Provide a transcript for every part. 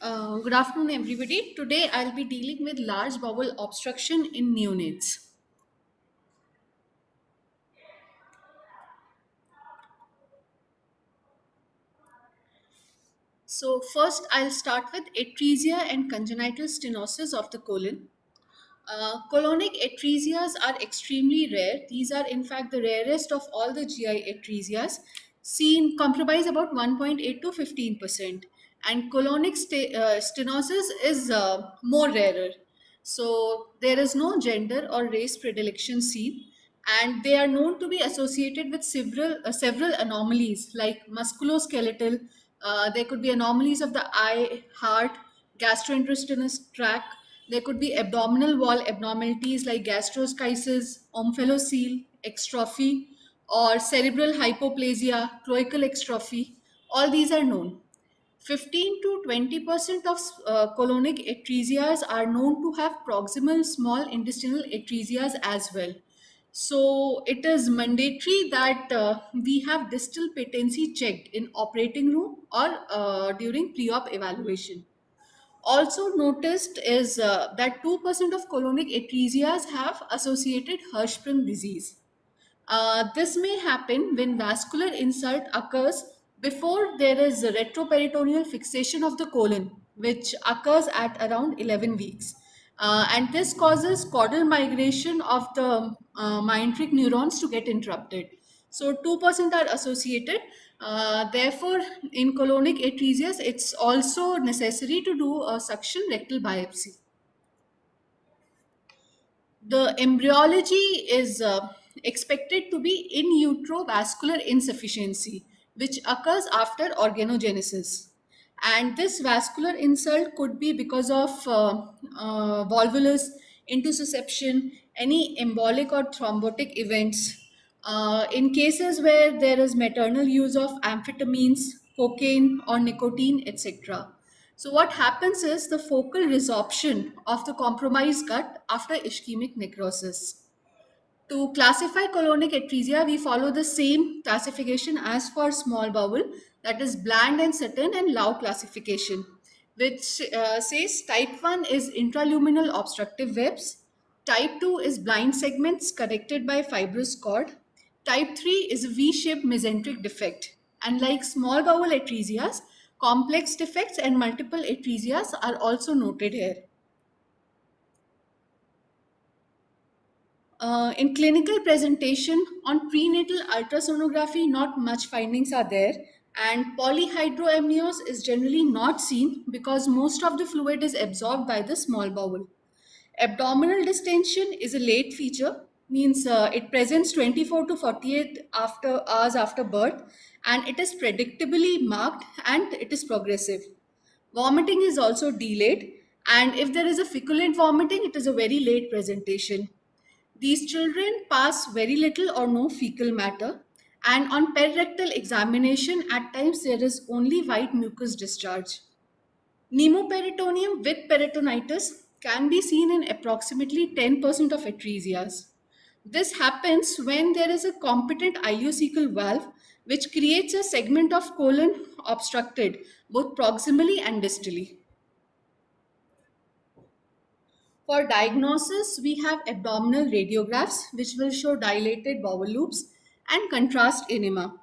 Good afternoon, everybody. Today I'll be dealing with large bowel obstruction in neonates. So, first I'll start with atresia and congenital stenosis of the colon. Colonic atresias are extremely rare. These are, in fact, the rarest of all the GI atresias. Seen comprise about 1.8 to 15%, and colonic stenosis is more rarer. So there is no gender or race predilection seen, and they are known to be associated with several anomalies like musculoskeletal. There could be anomalies of the eye, heart, gastrointestinal tract. There could be abdominal wall abnormalities like gastroschisis, omphalocele, extrophy, or cerebral hypoplasia, cloacal extrophy. All these are known. 15 to 20% of colonic atresias are known to have proximal small intestinal atresias as well. So it is mandatory that we have distal patency checked in operating room or during pre-op evaluation. Also noticed is that 2% of colonic atresias have associated Hirschsprung disease. This may happen when vascular insult occurs before there is retroperitoneal fixation of the colon, which occurs at around 11 weeks. And this causes caudal migration of the myenteric neurons to get interrupted. So 2% are associated. Therefore, in colonic atresias, it's also necessary to do a suction rectal biopsy. The embryology is expected to be in utero vascular insufficiency, which occurs after organogenesis. And this vascular insult could be because of volvulus, intussusception, any embolic or thrombotic events. In cases where there is maternal use of amphetamines, cocaine, or nicotine, etc. So what happens is the focal resorption of the compromised gut after ischemic necrosis. To classify colonic atresia, we follow the same classification as for small bowel, that is Bland and Sutton and Lau classification, which says type 1 is intraluminal obstructive webs, type 2 is blind segments corrected by fibrous cord, type 3 is a V-shaped mesenteric defect. And like small bowel atresias, complex defects and multiple atresias are also noted here. In clinical presentation on prenatal ultrasonography, not much findings are there, and polyhydramnios is generally not seen because most of the fluid is absorbed by the small bowel. Abdominal distension is a late feature, means it presents 24 to 48 hours after birth, and it is predictably marked and it is progressive. Vomiting is also delayed, and if there is a feculent vomiting, it is a very late presentation. These children pass very little or no fecal matter, and on perirectal examination, at times there is only white mucus discharge. Pneumoperitoneum with peritonitis can be seen in approximately 10% of atresias. This happens when there is a competent ileocecal valve which creates a segment of colon obstructed both proximally and distally. For diagnosis, we have abdominal radiographs which will show dilated bowel loops and contrast enema.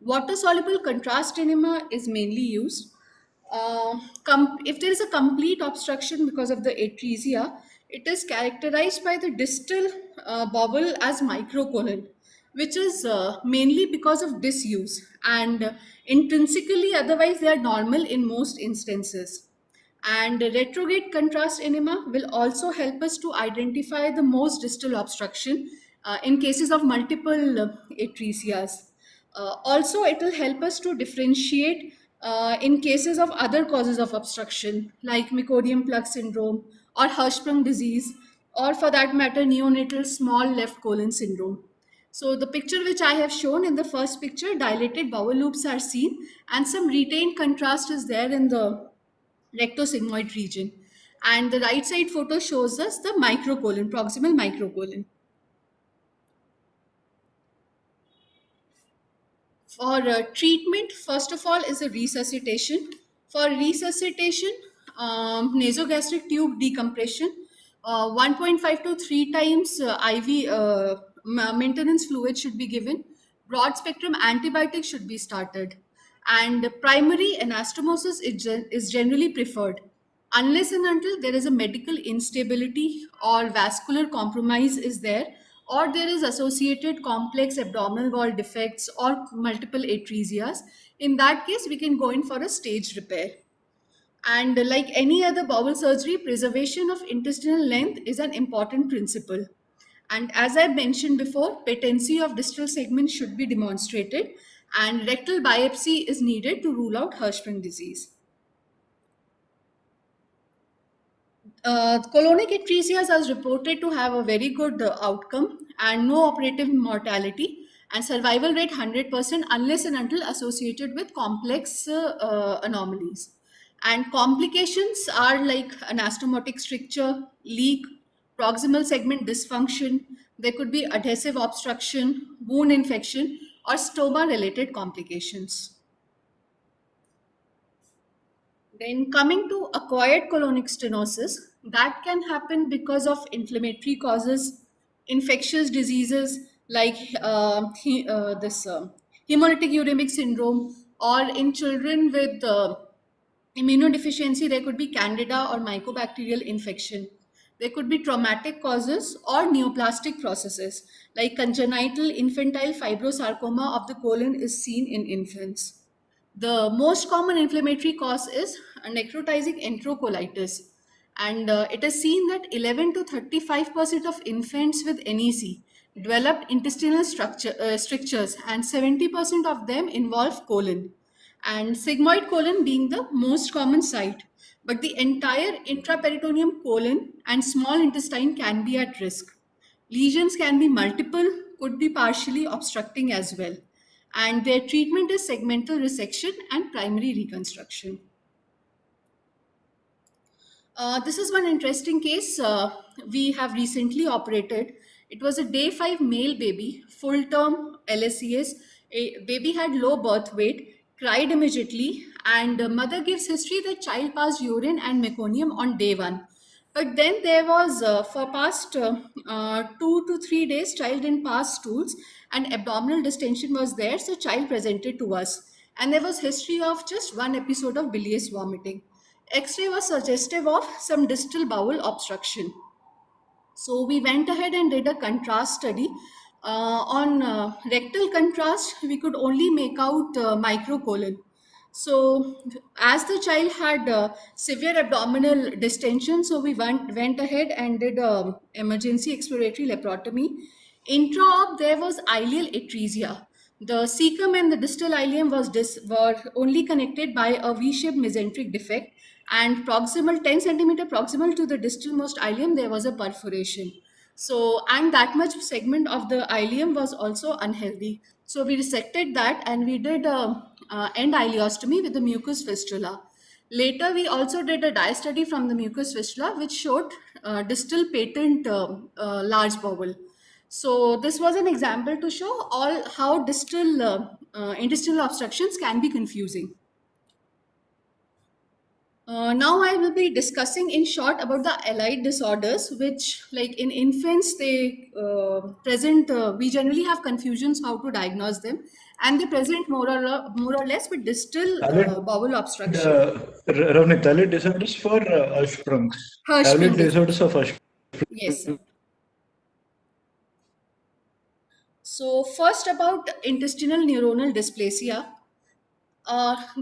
Water soluble contrast enema is mainly used. If there is a complete obstruction because of the atresia, it is characterized by the distal bowel as microcolon, which is mainly because of disuse, and intrinsically, otherwise, they are normal in most instances. And retrograde contrast enema will also help us to identify the most distal obstruction in cases of multiple atresias. Also, it will help us to differentiate in cases of other causes of obstruction like meconium plug syndrome or Hirschsprung disease, or for that matter, neonatal small left colon syndrome. So the picture which I have shown, in the first picture, dilated bowel loops are seen and some retained contrast is there in the rectosigmoid region. And the right side photo shows us the microcolon, proximal microcolon. For treatment, first of all, is a resuscitation. For resuscitation, nasogastric tube decompression, 1.5 to 3 times IV maintenance fluid should be given. Broad spectrum antibiotics should be started. And primary anastomosis is generally preferred unless and until there is a medical instability or vascular compromise is there, or there is associated complex abdominal wall defects or multiple atresias. In that case, we can go in for a staged repair. And like any other bowel surgery, preservation of intestinal length is an important principle. And as I mentioned before, patency of distal segment should be demonstrated, and rectal biopsy is needed to rule out Hirschsprung disease. Colonic atresias are reported to have a very good outcome and no operative mortality, and survival rate 100% unless and until associated with complex anomalies. And complications are like anastomotic stricture, leak, proximal segment dysfunction. There could be adhesive obstruction, wound infection, or stoma related complications. Then coming to acquired colonic stenosis, that can happen because of inflammatory causes, infectious diseases like this hemolytic uremic syndrome, or in children with immunodeficiency, there could be candida or mycobacterial infection. There could be traumatic causes or neoplastic processes like congenital infantile fibrosarcoma of the colon is seen in infants. The most common inflammatory cause is necrotizing enterocolitis, and it is seen that 11 to 35% of infants with NEC developed intestinal strictures, and 70% of them involve colon, and sigmoid colon being the most common site. But the entire intraperitoneum colon and small intestine can be at risk. Lesions can be multiple, could be partially obstructing as well, and their treatment is segmental resection and primary reconstruction. This is one interesting case we have recently operated. It was a day 5 male baby, full term LSES. A baby had low birth weight, cried immediately, and mother gives history that child passed urine and meconium on day 1. But then there was, for past 2 to 3 days, child didn't pass stools and abdominal distension was there. So child presented to us. And there was history of just one episode of bilious vomiting. X-ray was suggestive of some distal bowel obstruction. So we went ahead and did a contrast study. On rectal contrast, we could only make out microcolon. So as the child had severe abdominal distension, so we went ahead and did emergency exploratory laparotomy. Intra-op, there was ileal atresia. The cecum and the distal ileum were only connected by a V-shaped mesenteric defect, and proximal 10 centimeter proximal to the distalmost ileum, there was a perforation. So, and that much segment of the ileum was also unhealthy. So we resected that and we did end ileostomy with the mucus fistula. Later, we also did a dye study from the mucus fistula, which showed distal patent large bowel. So this was an example to show all how distal intestinal obstructions can be confusing. Now I will be discussing in short about the allied disorders, which like in infants, they present, we generally have confusions how to diagnose them, and they present more or less with distal Allied, bowel obstruction. Ravnit, allied disorders for Hirschsprung's. Hirschsprung Allied disease. disorders of Hirschsprung. Yes, sir. So first about intestinal neuronal dysplasia.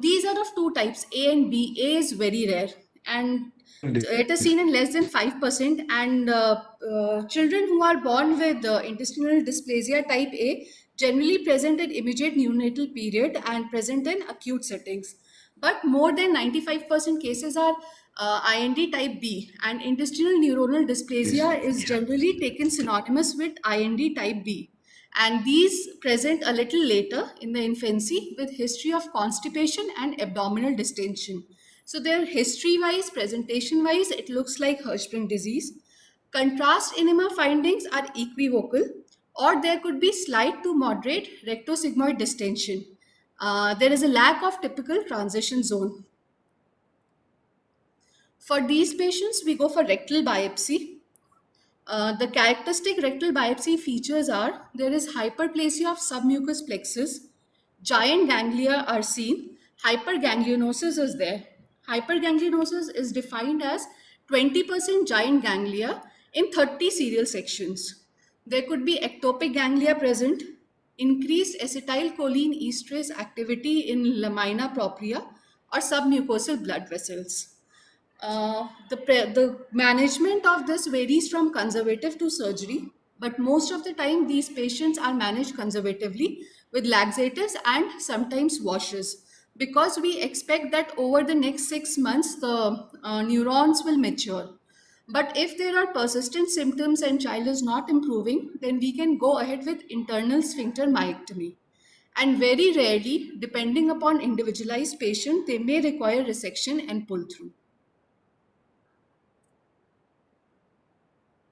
These are of two types, A and B. A is very rare and it is seen in less than 5%. And children who are born with intestinal dysplasia type A generally present in immediate neonatal period and present in acute settings. But more than 95% cases are IND type B, and intestinal neuronal dysplasia is generally taken synonymous with IND type B, and these present a little later in the infancy with history of constipation and abdominal distension. So their history wise, presentation wise, it looks like Hirschsprung disease. Contrast enema findings are equivocal, or there could be slight to moderate rectosigmoid distension. There is a lack of typical transition zone. For these patients, we go for rectal biopsy. The characteristic rectal biopsy features are there is hyperplasia of submucous plexus, giant ganglia are seen, hyperganglionosis is there. Hyperganglionosis is defined as 20% giant ganglia in 30 serial sections. There could be ectopic ganglia present, increased acetylcholine esterase activity in lamina propria or submucosal blood vessels. The management of this varies from conservative to surgery, but most of the time these patients are managed conservatively with laxatives and sometimes washes, because we expect that over the next 6 months the neurons will mature. But if there are persistent symptoms and child is not improving, then we can go ahead with internal sphincter myectomy. And very rarely, depending upon individualized patient, they may require resection and pull through.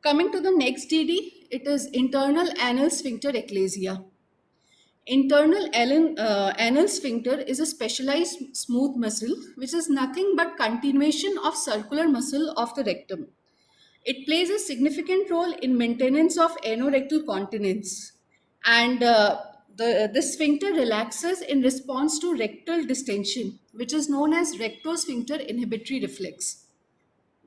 Coming to the next DD, it is internal anal sphincter eclasia. Internal anal sphincter is a specialized smooth muscle which is nothing but continuation of circular muscle of the rectum. It plays a significant role in maintenance of anorectal continence, and this sphincter relaxes in response to rectal distension, which is known as rectosphincter inhibitory reflex.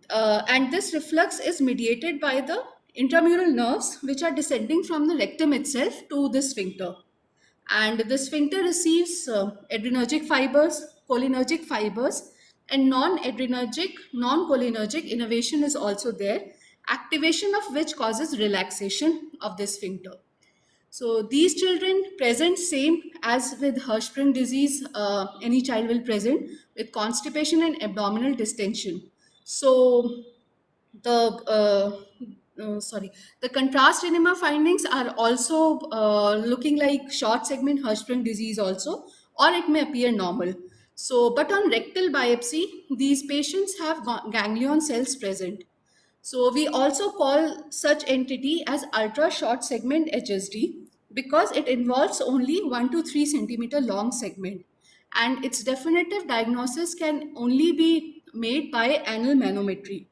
And this reflux is mediated by the intramural nerves which are descending from the rectum itself to the sphincter. And the sphincter receives adrenergic fibers, cholinergic fibers, and non-adrenergic, non-cholinergic innervation is also there, activation of which causes relaxation of the sphincter. So these children present same as with Hirschsprung disease, any child will present with constipation and abdominal distension. So the sorry, the contrast enema findings are also looking like short segment Hirschsprung disease also, or it may appear normal. So, but on rectal biopsy, these patients have ganglion cells present. So we also call such entity as ultra short segment HSD because it involves only 1 to 3 centimeter long segment, and its definitive diagnosis can only be made by anal manometry.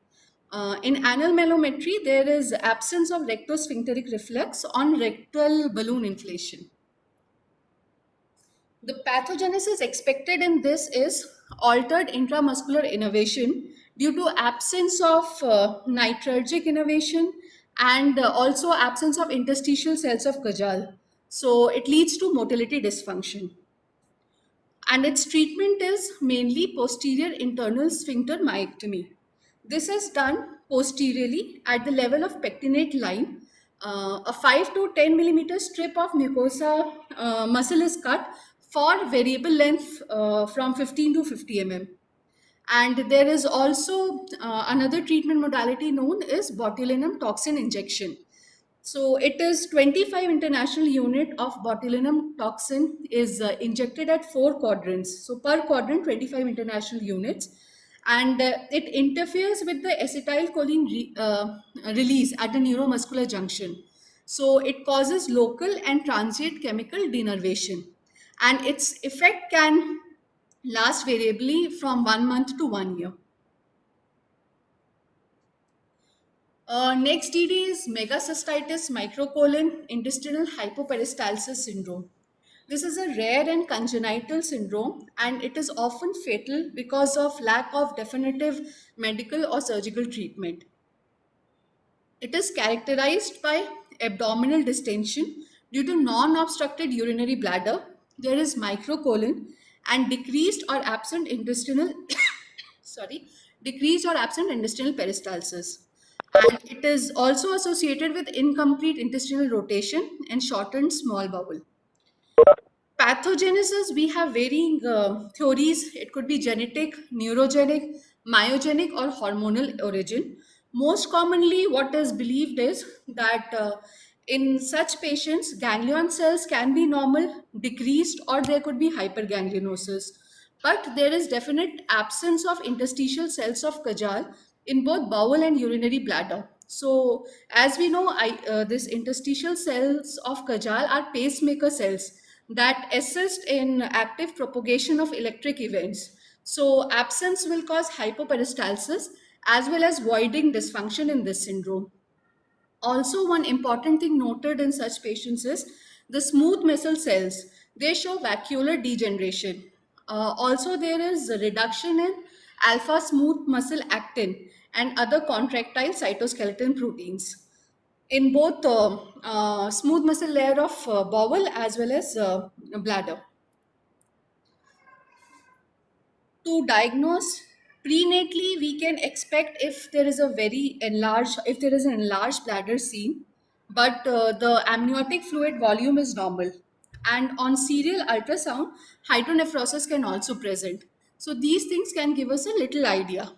In anal manometry, there is absence of rectosphincteric reflex on rectal balloon inflation. The pathogenesis expected in this is altered intramuscular innervation due to absence of nitrogen innervation, and also absence of interstitial cells of Kajal. So it leads to motility dysfunction. And its treatment is mainly posterior internal sphincter myectomy. This is done posteriorly at the level of pectinate line. A 5 to 10 millimeter strip of mucosa muscle is cut for variable length from 15 to 50 mm. And there is also another treatment modality known as botulinum toxin injection. So it is 25 international unit of botulinum toxin is injected at 4 quadrants. So per quadrant, 25 international units. And it interferes with the acetylcholine release at the neuromuscular junction. So it causes local and transient chemical denervation. And its effect can last variably from 1 month to 1 year. Next DD is megacystitis microcolon intestinal hypoperistalsis syndrome. This is a rare and congenital syndrome, and it is often fatal because of lack of definitive medical or surgical treatment. It is characterized by abdominal distension due to non-obstructed urinary bladder. There is microcolon and decreased or absent intestinal sorry, decreased or absent intestinal peristalsis. And it is also associated with incomplete intestinal rotation and shortened small bowel. Pathogenesis, we have varying theories. It could be genetic, neurogenic, myogenic, or hormonal origin. Most commonly, what is believed is that in such patients, ganglion cells can be normal, decreased, or there could be hyperganglionosis. But there is definite absence of interstitial cells of Kajal in both bowel and urinary bladder. So, as we know, this interstitial cells of Kajal are pacemaker cells that assist in active propagation of electric events. So absence will cause hypoperistalsis, as well as voiding dysfunction in this syndrome. Also, one important thing noted in such patients is the smooth muscle cells. They show vacuolar degeneration. Also, there is a reduction in alpha smooth muscle actin and other contractile cytoskeleton proteins in both smooth muscle layer of bowel as well as bladder. To diagnose prenatally, we can expect if there is a very enlarged, if there is an enlarged bladder seen, but the amniotic fluid volume is normal. And on serial ultrasound, hydronephrosis can also present. So these things can give us a little idea.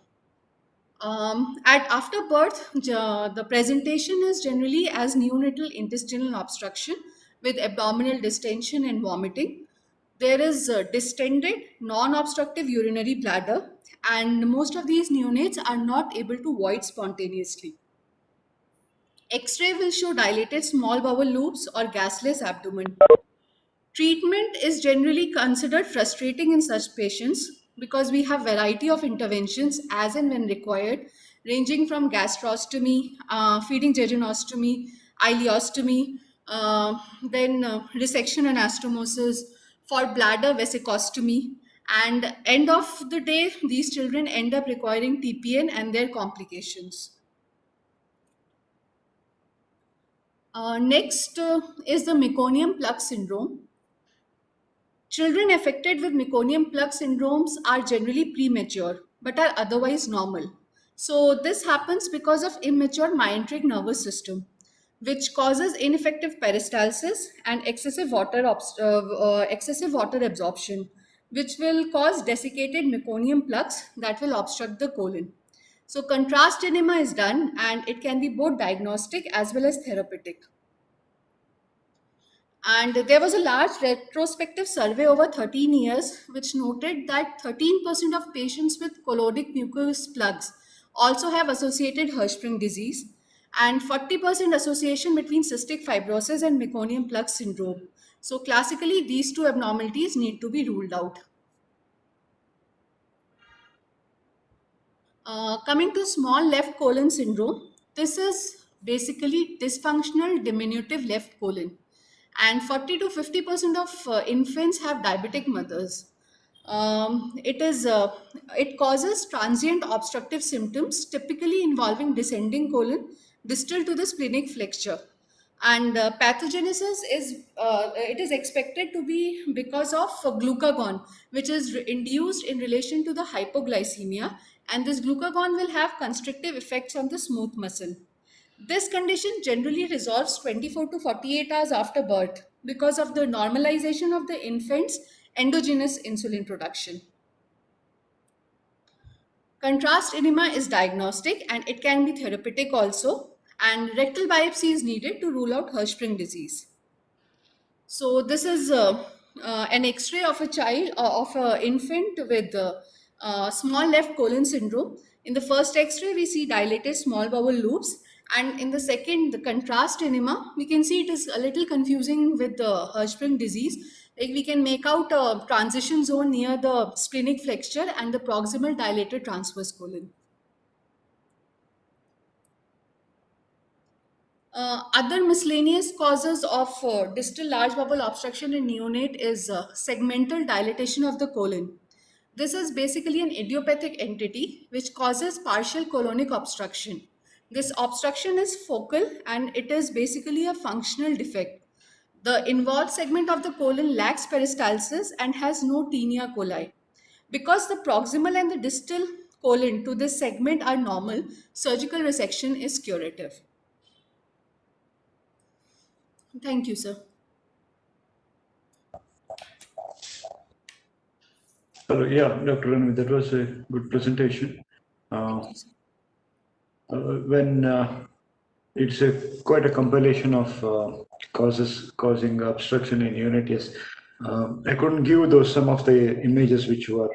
At after birth, the presentation is generally as neonatal intestinal obstruction with abdominal distension and vomiting. There is distended, non-obstructive urinary bladder, and most of these neonates are not able to void spontaneously. X-ray will show dilated small bowel loops or gasless abdomen. Treatment is generally considered frustrating in such patients because we have variety of interventions as and when required, ranging from gastrostomy, feeding jejunostomy, ileostomy, resection and anastomosis, for bladder vesicostomy, and end of the day, these children end up requiring TPN and their complications. Next is the meconium plug syndrome. Children affected with meconium plug syndromes are generally premature but are otherwise normal. So, this happens because of immature meyenteric nervous system, which causes ineffective peristalsis and excessive water absorption, which will cause desiccated meconium plugs that will obstruct the colon. So, contrast enema is done and it can be both diagnostic as well as therapeutic. And there was a large retrospective survey over 13 years, which noted that 13% of patients with colonic mucus plugs also have associated Hirschsprung disease, and 40% association between cystic fibrosis and meconium plug syndrome. So, classically, these two abnormalities need to be ruled out. Coming to small left colon syndrome, this is basically dysfunctional diminutive left colon, and 40 to 50% of infants have diabetic mothers. It causes transient obstructive symptoms, typically involving descending colon distal to the splenic flexure, and pathogenesis is it is expected to be because of glucagon, which is induced in relation to the hypoglycemia, and this glucagon will have constrictive effects on the smooth muscle. This condition generally resolves 24 to 48 hours after birth because of the normalization of the infant's endogenous insulin production. Contrast enema is diagnostic and it can be therapeutic also, and rectal biopsy is needed to rule out Hirschsprung disease. So this is an X-ray of a child, of an infant with small left colon syndrome. In the first X-ray, we see dilated small bowel loops, and in the second, the contrast enema, we can see it is a little confusing with the Hirschsprung disease. Like we can make out a transition zone near the splenic flexure and the proximal dilated transverse colon. Other miscellaneous causes of distal large bowel obstruction in neonate is segmental dilatation of the colon. This is basically an idiopathic entity which causes partial colonic obstruction. This obstruction is focal and it is basically a functional defect. The involved segment of the colon lacks peristalsis and has no tinea coli. Because the proximal and the distal colon to this segment are normal, surgical resection is curative. Thank you, sir. Hello, yeah, Dr. Ranvi, that was a good presentation. Thank you, sir. When it's quite a compilation of causes causing obstruction in unit, yes. I couldn't give those some of the images which were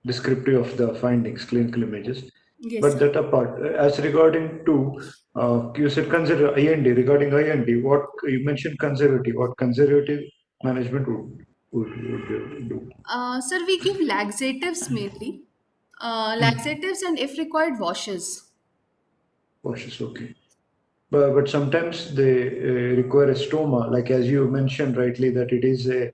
descriptive of the findings, clinical images. Yes, But sir. that apart, as regarding to, you said consider IND, regarding IND, what you mentioned conservative, what conservative management would you do? Sir, we give laxatives mainly. Laxatives and, if required, washes. Washes, okay. But sometimes they require a stoma, like as you mentioned rightly, that it is a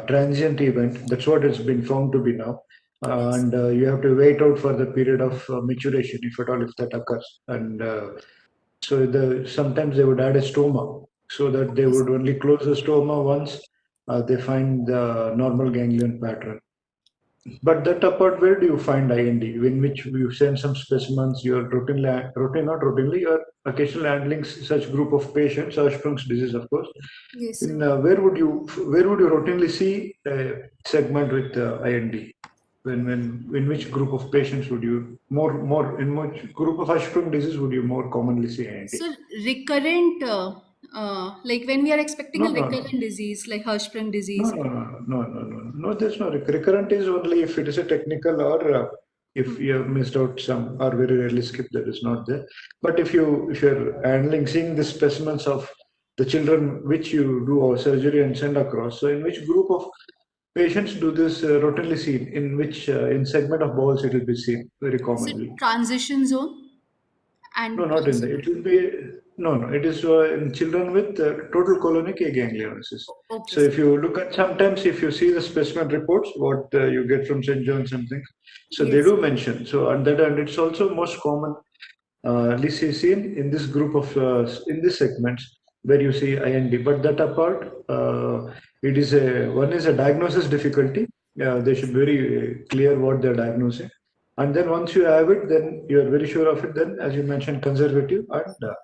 transient event. That's what it's been found to be now. Yes. And you have to wait out for the period of maturation, if at all, if that occurs. And so sometimes they would add a stoma so that they Okay, sir. would only close the stoma once they find the normal ganglion pattern. But that apart, where do you find IND? In which you send some specimens, you're not routinely, you're occasionally handling such group of patients, Hirschsprung's disease, of course. Yes, sir. In where would you routinely see a segment with IND? In which group of patients would you in which group of Hirschsprung disease would you more commonly see IND? So recurrent, like when we are expecting No, a no, no. recurrent disease like Hirschsprung No, disease. no, no, no, no, no, no. No, there's no recurrent is only if it is a technical or if you have missed out some or very rarely skipped that is not there. But if you're handling seeing the specimens of the children which you do our surgery and send across, so in which group of patients do this routinely seen? In which in segment of bowels it will be seen very So commonly? transition zone No, and not in the. It will be no. It is in children with total colonic aganglionosis. okay, So sir. if you look at sometimes if you see the specimen reports, what you get from St. John's and things, so they Yes. do mention. So and it's also most common, at least is seen in this group of in this segments where you see IND. But that apart, it is a one is a diagnosis difficulty. They should be very clear what they're diagnosing. And then once you have it, then you are very sure of it. Then, as you mentioned, conservative and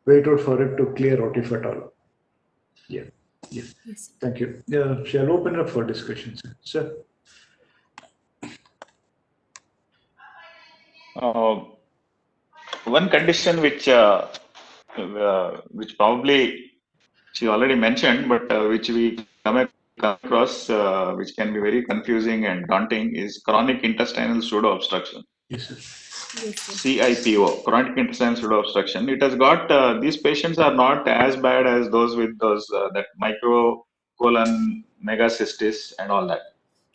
wait out for it to clear out if at all. Yeah, yeah. Yes. Thank you. Yeah, shall open up for discussion, sir. Sir. Uh, One condition which probably she already mentioned, but which we come across, which can be very confusing and daunting, is chronic intestinal pseudo obstruction. Yes, sir. Yes, sir. CIPO, chronic intestinal pseudo obstruction. It has got these patients are not as bad as those with those that microcolon megacystis and all that.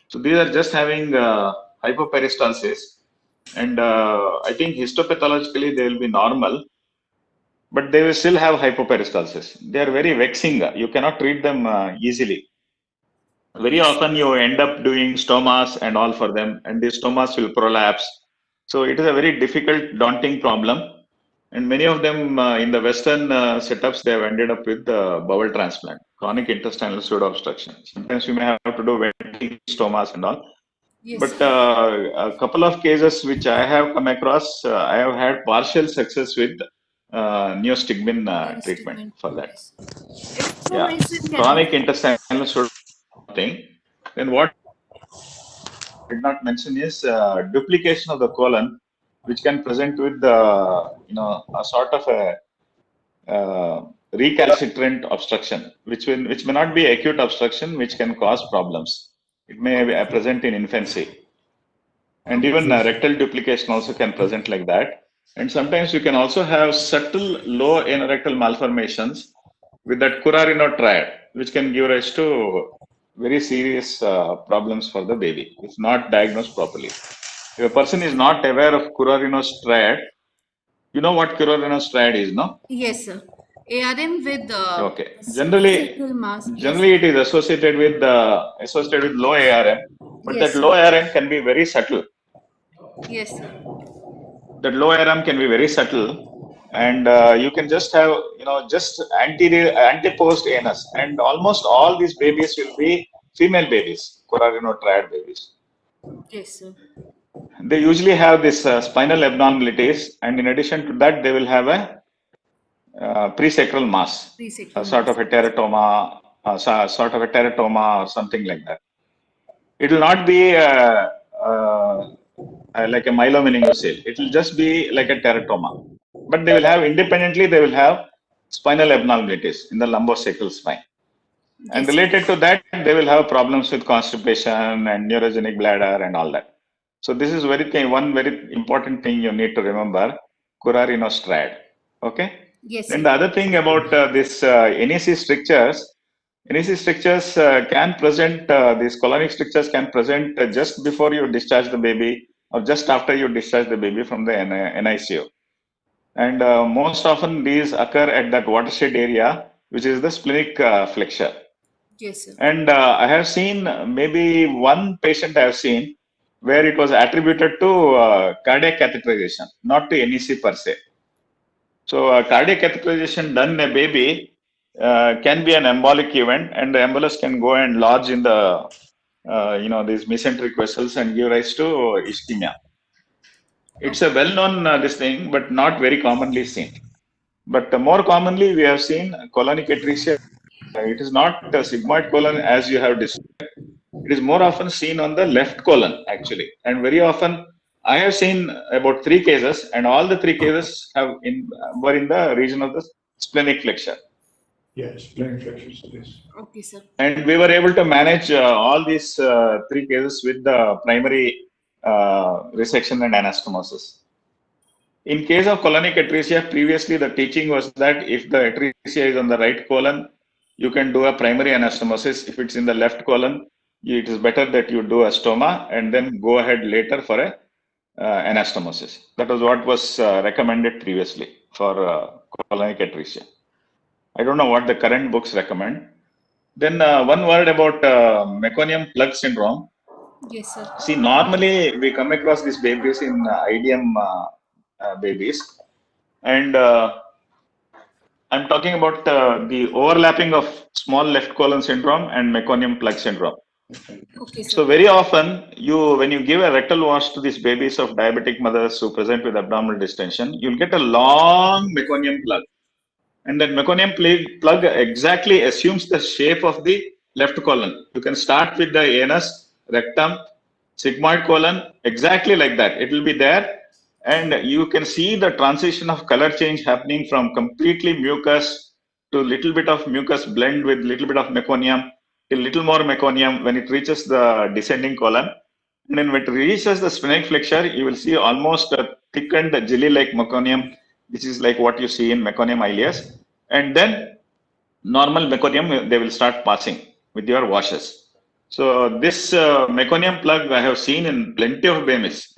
So these are just having hypoperistalsis, and I think histopathologically they will be normal, but they will still have hypoperistalsis. They are very vexing. You cannot treat them easily. Very Yes. often you end up doing stomas and all for them, and these stomas will prolapse. So it is a very difficult, daunting problem. And many of them in the Western setups, they have ended up with bowel transplant, chronic intestinal pseudo obstruction. Sometimes you may have to do venting stomas and all. Yes. But a couple of cases which I have come across, I have had partial success with neostigmine treatment Neostigmine. for that. Yes. Yeah, Erythromycin can chronic also. intestinal sort of thing. Then what I did not mention is duplication of the colon, which can present with a sort of a recalcitrant obstruction, which may not be acute obstruction, which can cause problems. It may be, present in infancy. And Okay. even rectal duplication also can present like that. And sometimes you can also have subtle low anorectal malformations with that Currarino triad, which can give rise to very serious problems for the baby if not diagnosed properly. If a person is not aware of Currarino's triad, you know what Currarino's triad is, no? Yes, sir. ARM with Okay. sacral mass. Yes. Generally, it is associated with low ARM, but that Yes, sir. low ARM can be very subtle. Yes, sir. That low ARM can be very subtle, and you can just have just anterior anteposed anus, and almost all these babies will be female babies, Currarino triad babies. Yes, sir. They usually have this spinal abnormalities, and in addition to that they will have a presacral mass, a Presacral sort mass. of a teratoma, or something like that. It will not be like a myelomeningocele. It will just be like a teratoma. But they will have independently, they will have spinal abnormalities in the lumbosacral spine. And Yes, sir. related to that, they will have problems with constipation and neurogenic bladder and all that. So this is one very important thing you need to remember, Currarino's triad. Okay. Yes, Then sir. the other thing about this NEC strictures, NEC strictures can present, these colonic strictures can present just before you discharge the baby or just after you discharge the baby from the NICU. And most often these occur at that watershed area, which is the splenic flexure. Yes, sir. And I have seen maybe one patient I have seen where it was attributed to cardiac catheterization, not to NEC per se. So cardiac catheterization done in a baby can be an embolic event, and the embolus can go and lodge in the these mesenteric vessels and give rise to ischemia. It's a well-known this thing, but not very commonly seen. But more commonly, we have seen colonic atresia. It is not a sigmoid colon as you have described. It is more often seen on the left colon, actually. And very often, I have seen about 3 cases, and all the 3 cases were in the region of the splenic flexure. Yes, splenic flexure, yes. Okay, sir. And we were able to manage all these 3 cases with the primary resection and anastomosis. In case of colonic atresia, previously the teaching was that if the atresia is on the right colon, you can do a primary anastomosis. If it's in the left colon, it is better that you do a stoma and then go ahead later for a anastomosis. That was what was recommended previously for colonic atresia. I don't know what the current books recommend. Then one word about meconium plug syndrome. Yes, sir. See, normally we come across these babies in IDM babies, and I'm talking about the overlapping of small left colon syndrome and meconium plug syndrome. Okay, sir. So very often, when you give a rectal wash to these babies of diabetic mothers who present with abdominal distension, you'll get a long meconium plug, and that meconium plug exactly assumes the shape of the left colon. You can start with the anus, rectum, sigmoid colon, exactly like that. It will be there, and you can see the transition of color change happening from completely mucus to little bit of mucus blend with little bit of meconium to little more meconium when it reaches the descending colon. And then when it reaches the splenic flexure, you will see almost a thickened jelly-like meconium, which is like what you see in meconium ileus. And then normal meconium, they will start passing with your washes. So this meconium plug I have seen in plenty of babies.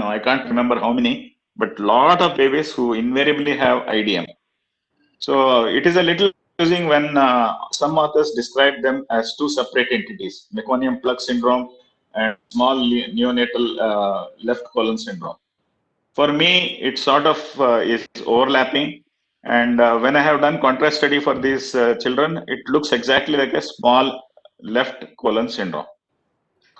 I can't remember how many, but lot of babies who invariably have IDM. So it is a little confusing when some authors describe them as 2 separate entities: meconium plug syndrome and small neonatal left colon syndrome. For me, it sort of is overlapping. And when I have done contrast study for these children, it looks exactly like a small left colon syndrome.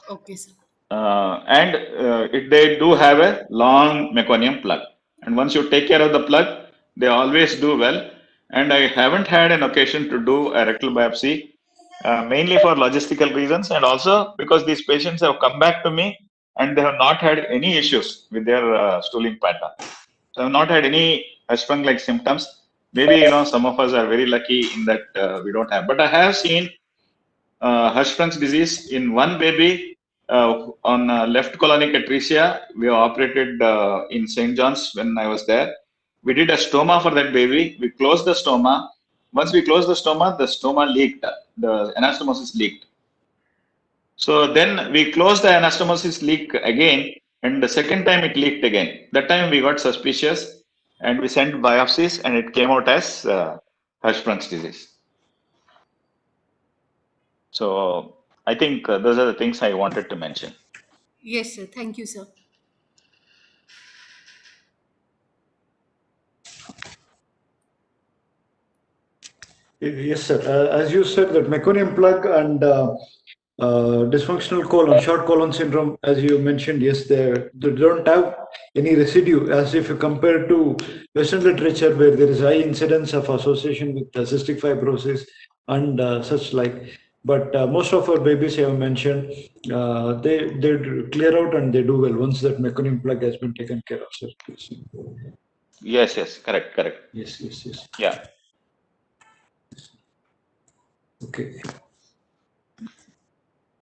Okay, sir. They do have a long meconium plug. And once you take care of the plug, they always do well. And I haven't had an occasion to do a rectal biopsy, mainly for logistical reasons, and also because these patients have come back to me and they have not had any issues with their stooling pattern. So I've not had any Hirschsprung-like symptoms. Maybe some of us are very lucky in that we don't have. But I have seen Hirschsprung's disease in one baby on left colonic atresia. We operated in St. John's when I was there. We did a stoma for that baby. We closed the stoma. Once we closed the stoma leaked. The anastomosis leaked. So then we closed the anastomosis leak again, and the second time it leaked again. That time we got suspicious, and we sent biopsies, and it came out as Hirschsprung's disease. So I think those are the things I wanted to mention. Yes, sir. Thank you, sir. Yes, sir. As you said, that meconium plug and dysfunctional colon, short colon syndrome, as you mentioned, yes, they don't have any residue as if you compare to Western literature where there is high incidence of association with cystic fibrosis and such like. But most of our babies I have mentioned, they clear out and they do well once that meconium plug has been taken care of, sir. Yes, correct. Yes. Yeah. Okay.